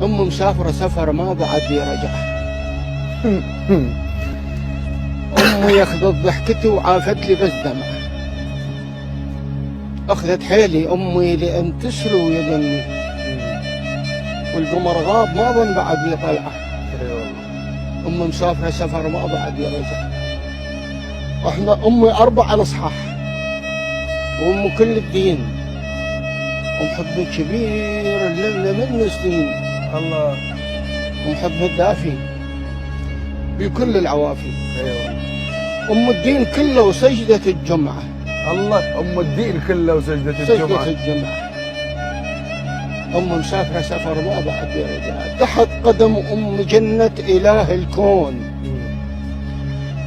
أم مسافرة سفر ما بعد يرجع. أمي أخذت ضحكتي وعافت لي بس دمعة. أخذت حيلي أمي لأن تسلو يدني، والقمر غاب ما ظن بعد يطلع. أم مسافرة سفر ما بعد يرجع. احنا أمي 4 الأصحاح، وأم كل الدين، ومحب كبير اللمة من سنين. الله. ومحب الدافي بكل العوافي. ايوه. أم الدين كله وسجدة الجمعة. الله. أم الدين كله وسجدة الجمعة. سجدة الجمعة. أم مسافرة سفر ما بعد يرجع. تحت قدم أم جنة إله الكون،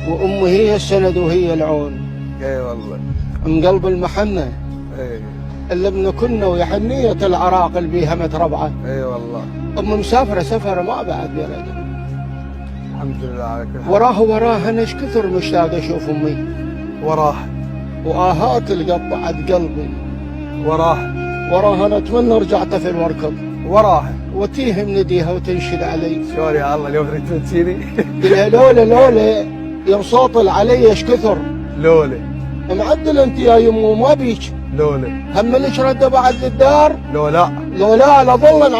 وأم هي السند وهي العون. اي والله. من قلب المحنة اي. اللي بنكنا ويا حنية العراق اللي بيها متربعة. اي والله. أم مسافرة سفر ما بعد يرجع. الحمد لله على كل حال. وراه أنا ايش كثر مشتاق أشوف أمي. وراه. وآهات القطعت قلبي. وراه أنا أتمنى أرجع طفل وأركض. وراه. وتيه من يديها وتنشد علي. شلون يا الله اليوم تريد تنسيني؟ قلها لولا يوم صوت علي ايش كثر. لولا. معدل انت يا يمو ما بيك. لولا. هم لك رده بعد الدار. لولا. لولا لا ظل